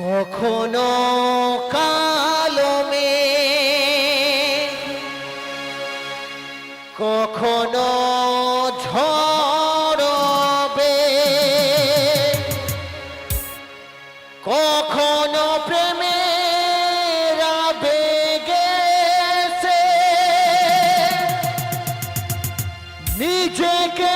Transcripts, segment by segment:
কখনো কালো মেঘ, কখনো ঝড়বে, কখনো প্রেমের আবেগে সে নিজেকে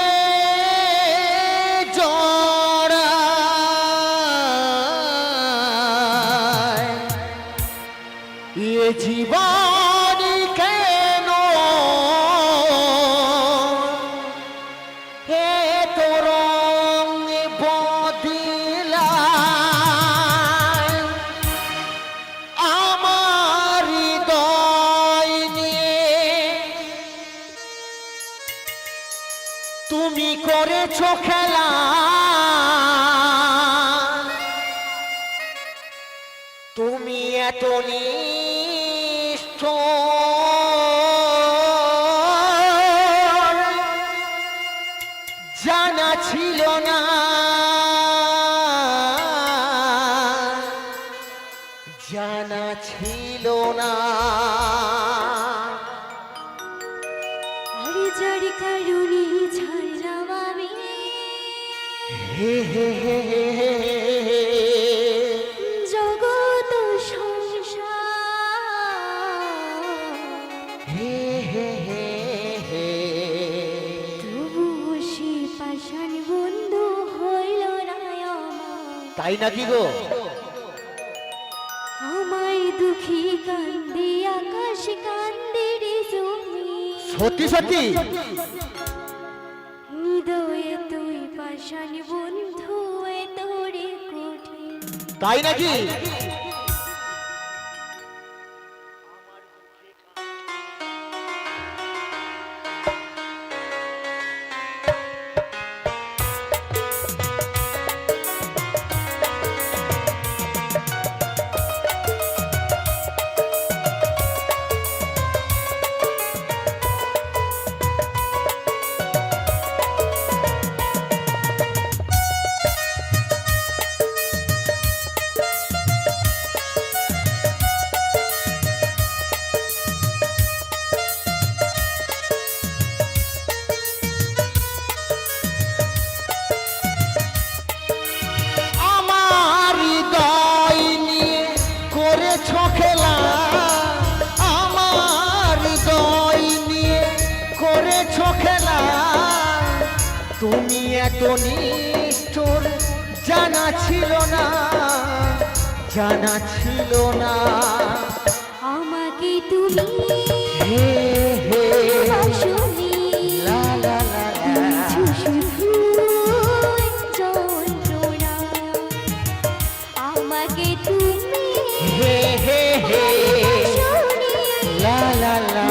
জীবনী কেন হে তোর বদিলায় আমার হৃদয় নিয়ে তুমি করেছো খেলা তুমি এত জানা ছিল না, জানা ছিল না। আরে যার কারণে ছাড়লাম আমি হে হে হে হে হে জগৎ সংসার, হে হে হে হে তবু সে পাষাণ বন্ধু হইল না আমার। তাই নাকি গো? আমায় দুঃখী কান্দি আকাশ কান্দি রে জমি, সত্যি সত্যি হৃদয়ে তুই পাষাণ বন্ধু এ তোরে কঠিন। তাই নাকি? তুমি এত নিষ্ঠুর জানা ছিল না, জানা ছিল না। আমাকে তুমি হে হে আসনি লা লা লা লা শুধু যন্ত্রণা, আমাকে তুমি হে হে হে লা লা লা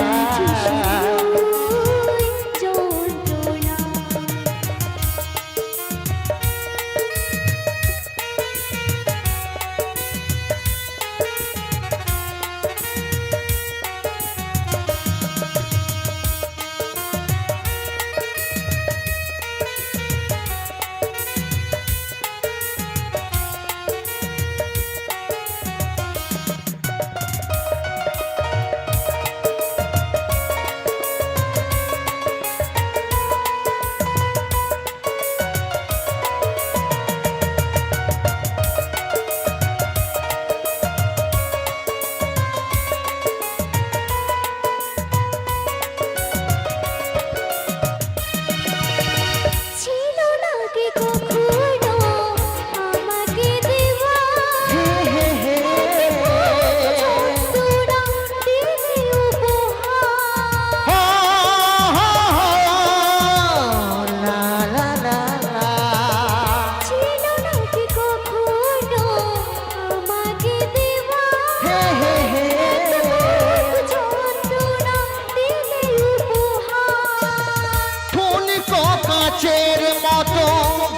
কাচের মতো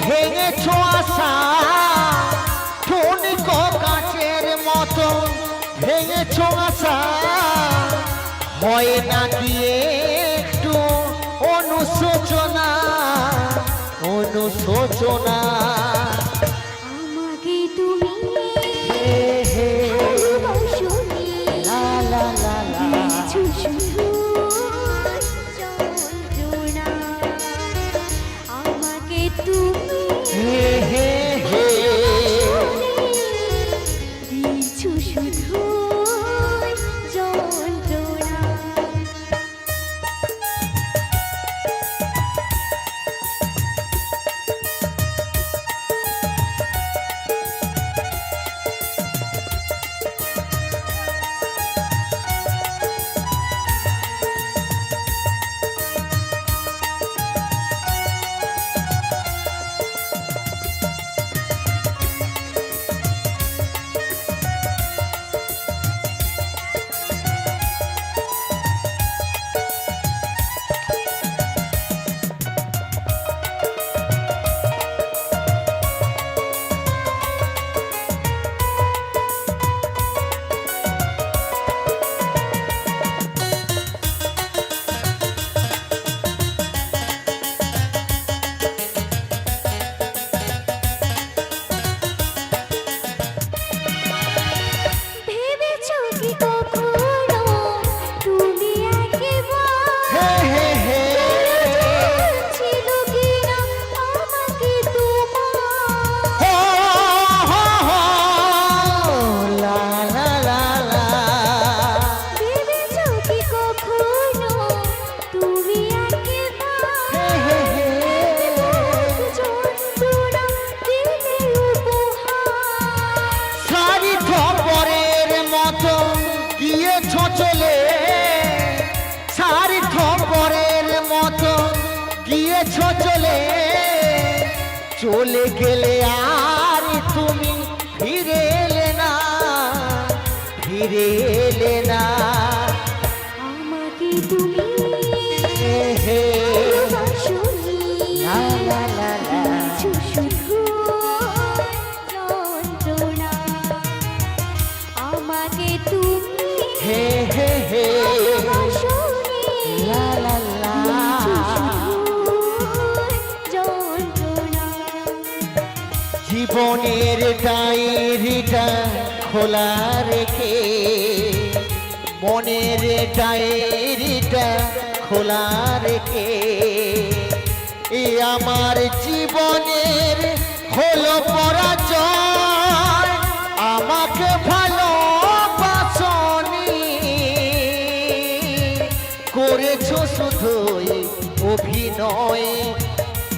ভেঙেছো আশা, ঠুনকো কাচের মতো ভেঙেছো আশা, হয় না কি একটু অনুশোচনা, অনুশোচনা। আমাকে তুমি চলে গেলে আর তুমি ফিরে এলে না, ফিরে এলে না। আমাকে তুমি হে হে ভালোবাসোনি, লা লা লা লা। দিয়েছো শুধু যন্ত্রণা। আমাকে তুমি হে হে হে ভালোবাসোনি, লা লা লা। জীবনের ডায়েরিটা খোলা রেখে, মনের ডায়েরিটা খোলা রেখে, এই আমার জীবনের হলো পরাজয়। আমাকে ভালোবাসনি, করেছো শুধুই অভিনয়।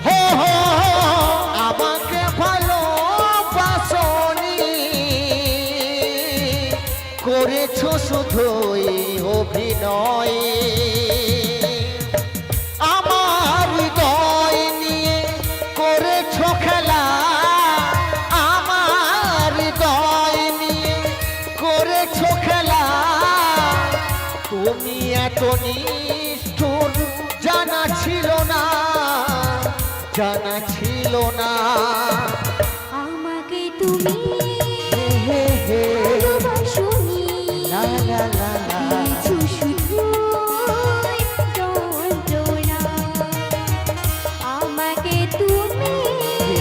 হো হো হো, আমাকে ভালোবাসনি, করেছো শুধুই অভিনয়। আমার হৃদয় নিয়ে করেছো খেলা, আমার হৃদয় নিয়ে করেছো খেলা। তুমি এত নিষ্ঠুর জানা ছিল না, জানা ছিল না। আমাকে তুমি হে হে ভালোবাসোনি, লা লা লা লা। দিয়েছো শুধু যন্ত্রণা। আমাকে তুমি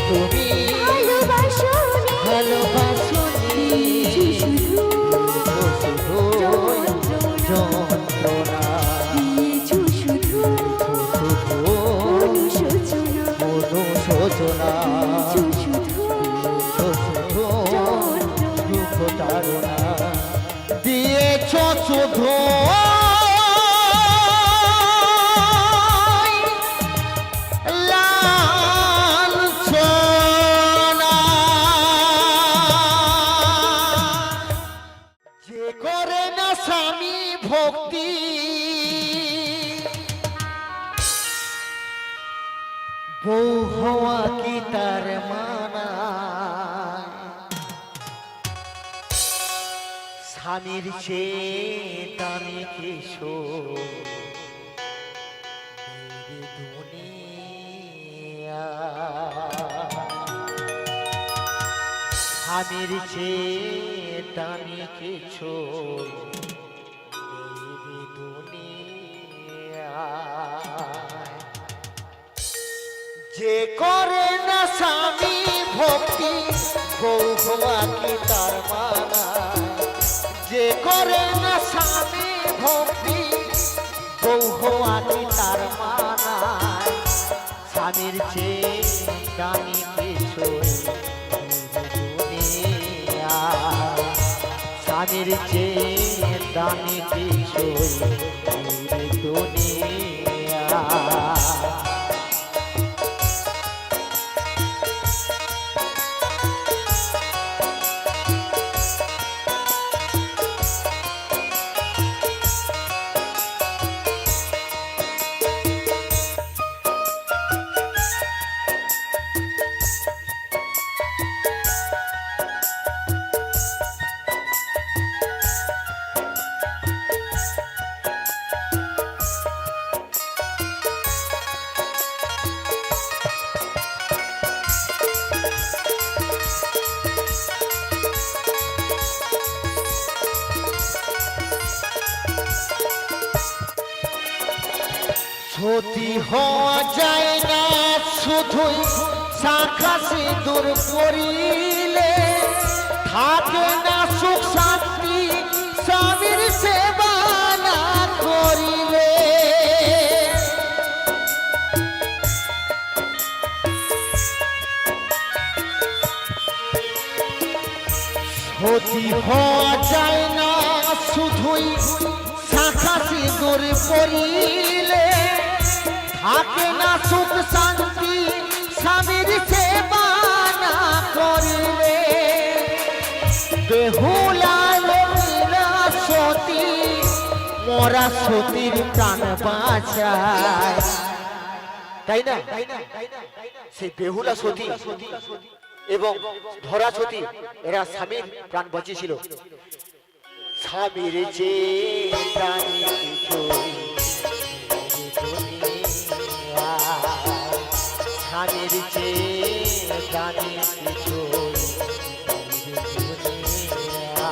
তুমি ভালোবাসোনি, ভালোবাসনি, দিয়েছো শুধু শুধু যন্ত্রণা। দিয়েছো শুধু শুধু অনুশোচনা, অনুশোচনা, দিয়েছো শুধু শুধু যন্ত্রণা। দুঃখ তাড়না দিয়েছ শুধু লাঞ্ছনা। যে করে না স্বামী ভক্তি, বউ হওয়া কি তার মানায়? স্বামীর চেয়ে দামি কিশোর এই দুনিয়া। স্বামীর চেয়ে দামি কিছু এই দুনিয়া। যে করে না স্বামী ভক্তি, বউ হওয়া কি তার মানায়? যে করে না স্বামী ভক্তি, বউ হওয়া কি তার মানায়? স্বামীর চেয়ে দামি কিছু দুনিয়া, স্বামীর চেয়ে দামি কিছু দুনিয়া। সতী হওয়া যায় না শুধুই শাখা সিঁদুর পরিলে, থাকে না সুখ শান্তি স্বামীর সেবা না করিলে। সতী হওয়া যায় না শুধুই শাখা সিঁদুর পরিলে, থাকে না সুখ শান্তি স্বামীর সেবা না করিলে। বেহুলা রহিলা সতী, মরা সতীর প্রাণ বাঁচায়। তাই না? সেই বেহুলা সতী এবং ধরা সতী এরা স্বামীর প্রাণ বাঁচিয়েছিল। স্বামীর যে প্রাণী কিছুই দুনিয়া, স্বামীর যে প্রাণী কিছুই দুনিয়া।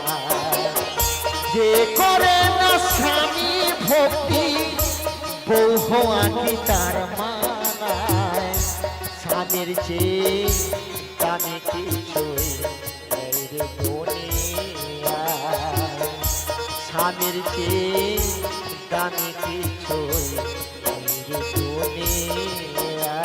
যে করে না স্বামী ভক্তি বউ হওয়া কি তার মানায়? স্বামীর যে প্রাণী কিছুই এই রে দুনিয়া, স্বামীর যে প্রাণী কিছুই এই রে দুনিয়া।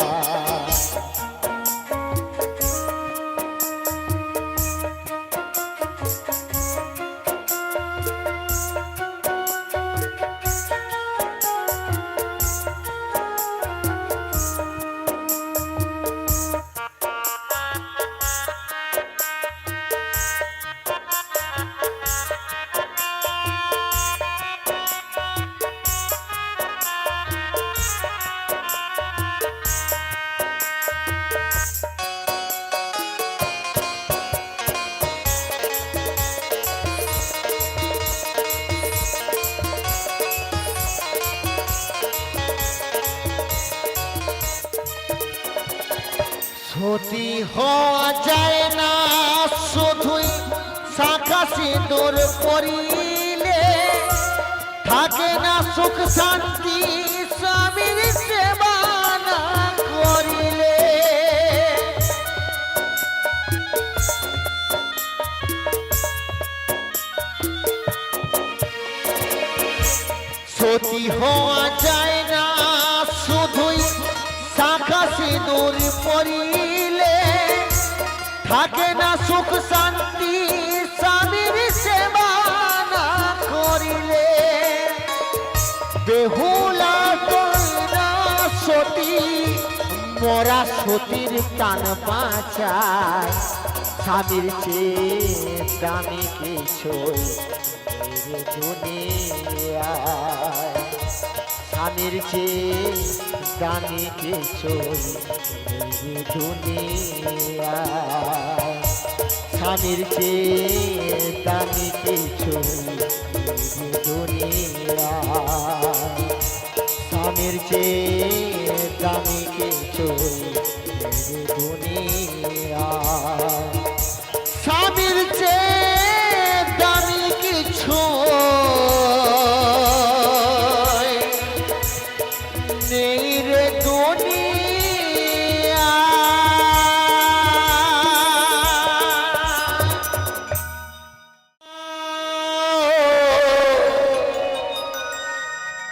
সতী হওয়া যায় না শুধুই শাখা সিঁদুর পরিলে, থাকে না সুখ শান্তি স্বামীর সেবা না করিলে। সতী হওয়া যায় না শুধুই শাখা সিঁদুর পরিলে, থাকে না সুখ শান্তি স্বামীর সেবা না করিলে। বেহুলা কইরা সতী মরা সতীর প্রাণ বাঁচায়, স্বামীর চেয়ে দামি কিছুই এই দুনিয়ায়। স্বামীর চেয়ে দামি কিছুই এই দুনিয়ায়, স্বামীর চেয়ে দামি কিছুই এই দুনিয়ায়, স্বামীর চেয়ে দামি কিছুই এই দুনিয়ায়, স্বামীর চেয়ে দামি কিছু নেই রে দুনিয়া।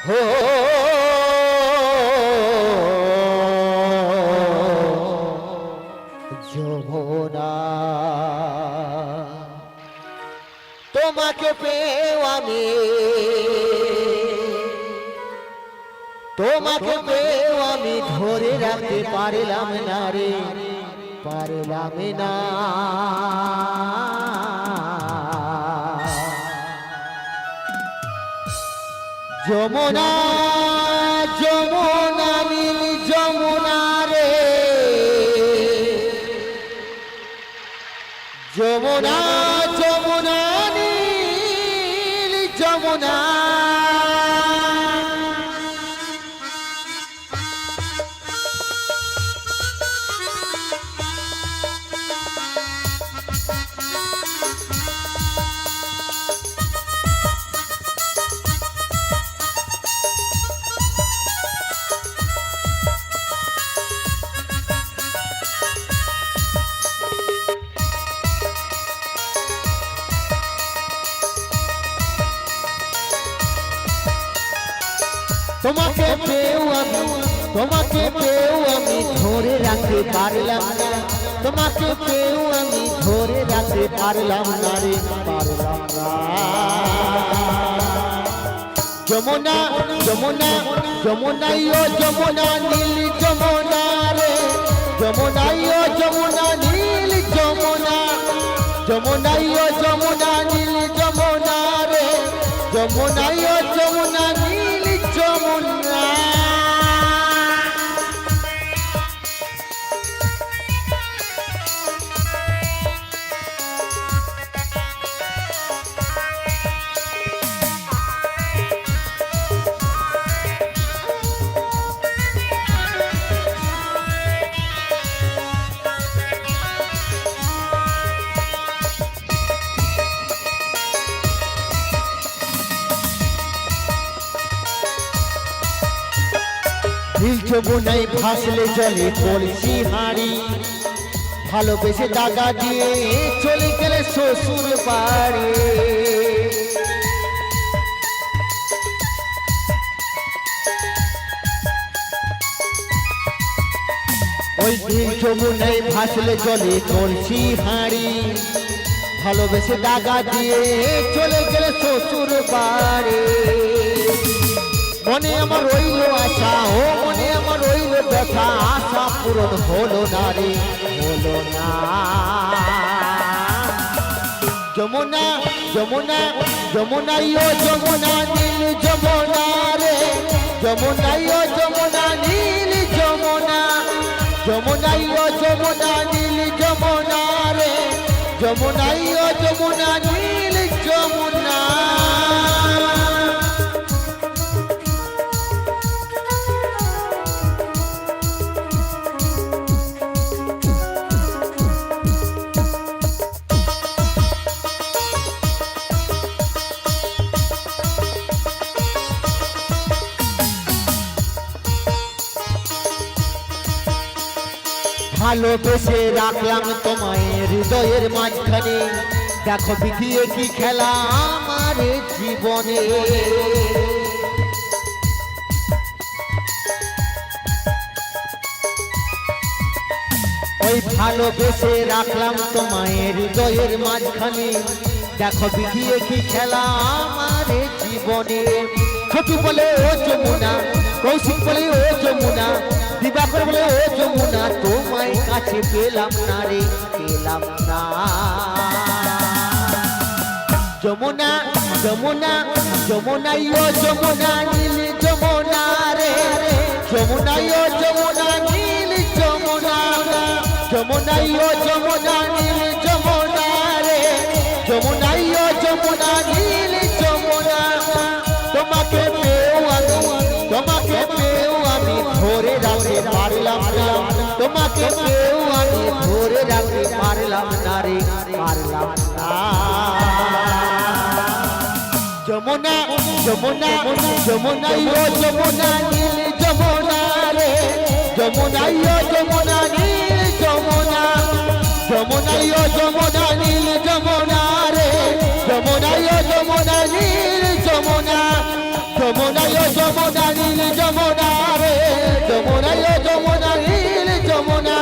হো যমুনা তোমাকে পেও আমি, তোমাকে পেও আমি ধরে রাখতে পারলাম না রে, পারলাম না। যমুনা যমুনা নীল যমুনা রে, যমুনা যমুনা নীল যমুনা। তোমাকে পেও আমি, তোমাকে পেও আমি ধরে রাখতে পারলাম না, তোমাকে পেও আমি ধরে রাখতে পারলাম না রে, পারলাম না। যমুনা যমুনা যমুনা ও যমুনা নীল যমুনা রে, যমুনা ও যমুনা নীল যমুনা, যমুনা ও যমুনা নীল যমুনা রে, যমুনা ও যমুনা নীল যমুনা। নীল যমুনায় ভাসলে জলে কলসি হাঁড়ি ভালোবেসে দাগা দিয়ে চলে গেলে শ্বশুর বাড়ি ওই নীল যমুনায় ভাসলে জলে কলসি হাঁড়ি ভালোবেসে দাগা দিয়ে চলে গেলে শ্বশুর বাড়ি মনে আমার রইল আশা ও মনে আমার রইল ব্যথা আশা পূরণ হলো না রে হলো না যমুনা যমুনা যমুনাই ও যমুনা নীল যমুনা রে যমুনাই ও যমুনা নীল যমুনা যমুনাই ও যমুনা নীল যমুনা রে যমুনাই ও যমুনা নীল যমুনা ভালোবেসে রাখলাম তোমায় হৃদয়ের মাঝখানে দেখো বিধিয়ে কি খেলা আমার জীবনে ওই ভালোবেসে রাখলাম তোমায় হৃদয়ের মাঝখানে দেখো বিধিয়ে কি খেলা আমার জীবনে ছোটু বলে ও যমুনা কৌশিক বলে ও যমুনা দিবাকর বলে ও যমুনা তোমায় কাছে পেলাম না রে পেলাম না যমুনা যমুনা যমুনাই ও যমুনা নীল যমুনা রে যমুনাই ও যমুনা নীল যমুনা যমুনাই ও যমুনা নীল যমুনা রে যমুনাই ও যমুনা নীল যমুনা তোমাকে পেও আমি ধরে রাখতে পারলাম না তোমাকে পেও আমি ধরে রাখতে পারলাম না রে পারলাম না যমুনা যমুনা যমুনাই ও যমুনা নীল যমুনা রে যমুনাই ও যমুনা নীল যমুনা যমুনাই ও যমুনা নীল যমুনা রে যমুনাই ও যমুনা নীল যমুনা যমুনাই ও যমুনা নীল যমুনা রে যমুনাই ও যমুনা নীল যমুনা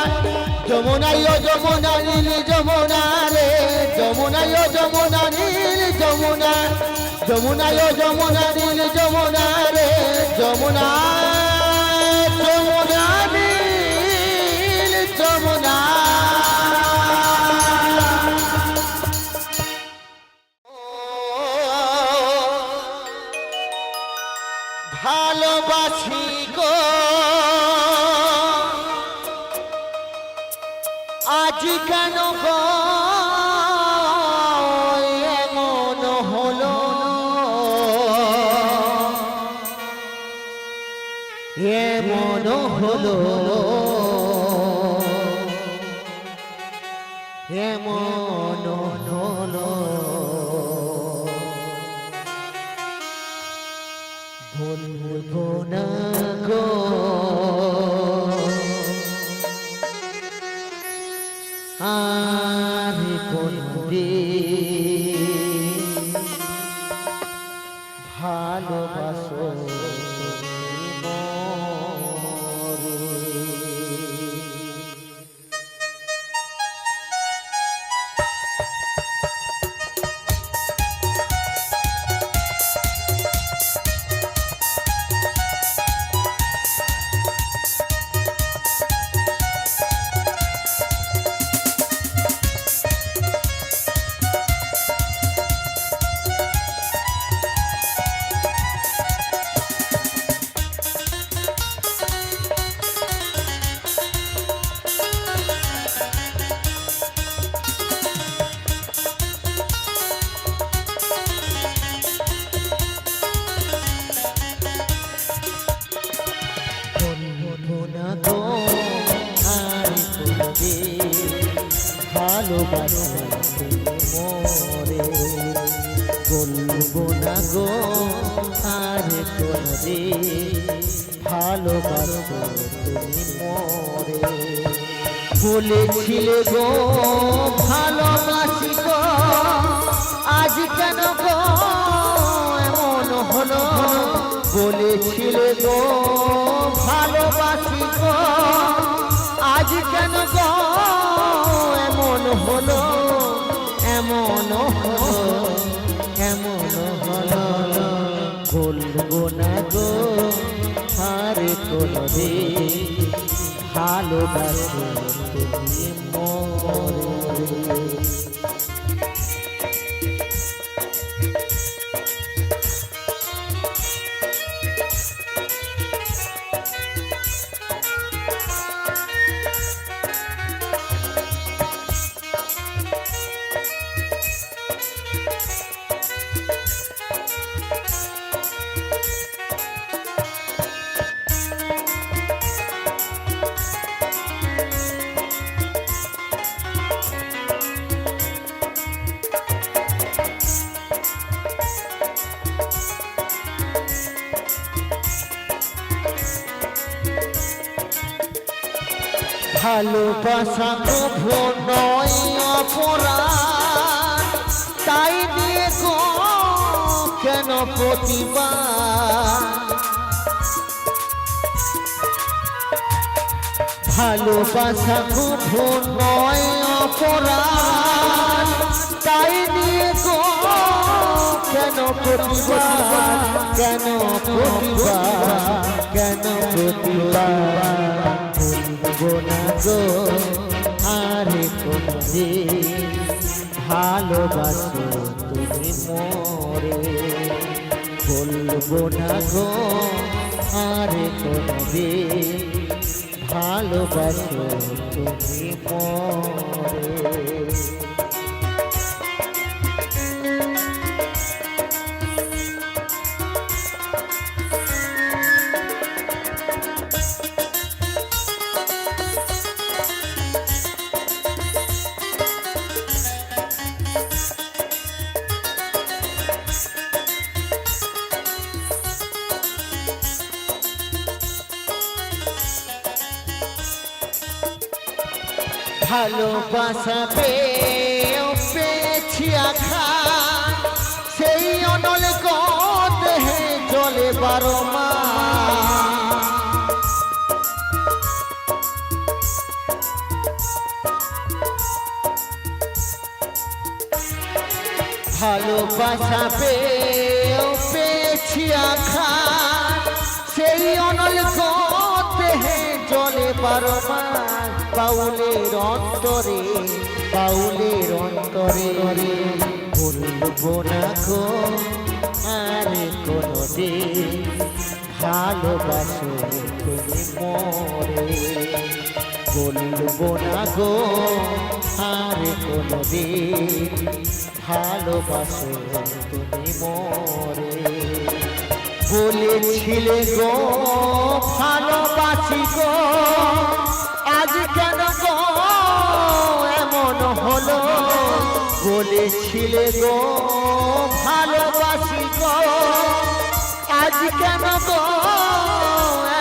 যমুনাই ও যমুনা নীল যমুনা রে যমুনাই ও যমুনা নীল যমুনা যমুনাই ও যমুনা নীল যমুনা রে যমুনা যমুনা নীল যমুনা ভালোবাসি গো আজ কেন গো এমন হলো এমন হলো এমন হলো বলবো না গো আর কোনদিন ভালোবাসো ভালোবাসি মোরে বলবো না গো আর কোনদিন ভালো ভালোবাসো তুমি মোরে বলেছিলে গো ভালোবাসি গো আজ কেন গো এমন হলো বলেছিলে গো ভালোবাসি গো আজ কেন গো এমন হলো এমন হলো এমন হলো বলবো না গো আর কোনদিন ভালোবাসো তুমি মোরে ভালোবাসা কভু নয় অপরাধ তাই নিয়ে গো কেন প্রতিবাদ ভালোবাসা কভু নয় অপরাধ তাই নিয়ে গো কেন প্রতিবাদ কেন প্রতিবাদ কেন প্রতিবাদ বলবো না গো আরে কোনদিন ভালোবাসো তুমি মোরে বলবো না গো আরে কোনদিন ভালোবাসো তুমি মোরে ভালোবাসা পেয়েছি আঘাত সেই অনল দেহে জলে 12 মাস ভালোবাসা পেয়েছি আঘাত সেই অনল দেহে জলে 12 মাস বাউলের অন্তরে বলবো না গো আর কোনদিন ভালোবাসো তুমি মোরে বলবো না গো আর কোনদিন ভালোবাসো তুমি মোরে বলেছিলে গো ভালোবাসি গো আজ কেন গো এমন হলো বলেছিলে গো ভালোবাসি গো আজ কেন গো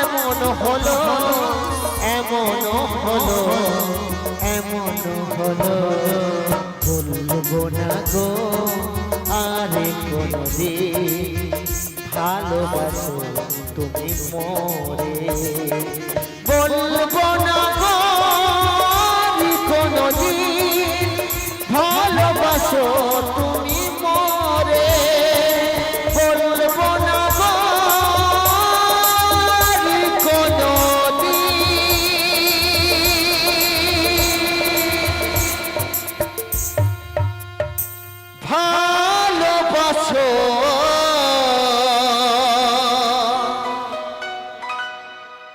এমন হলো এমন হলো এমন হলো বলবো না গো আরে কোনদিন ভালোবাসো তুমি মোরে বলবো না গো কোনদিন ভালোবাসো তুমি মোরে বলবো না গো কোনদিন ভালোবাসো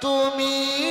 তুমি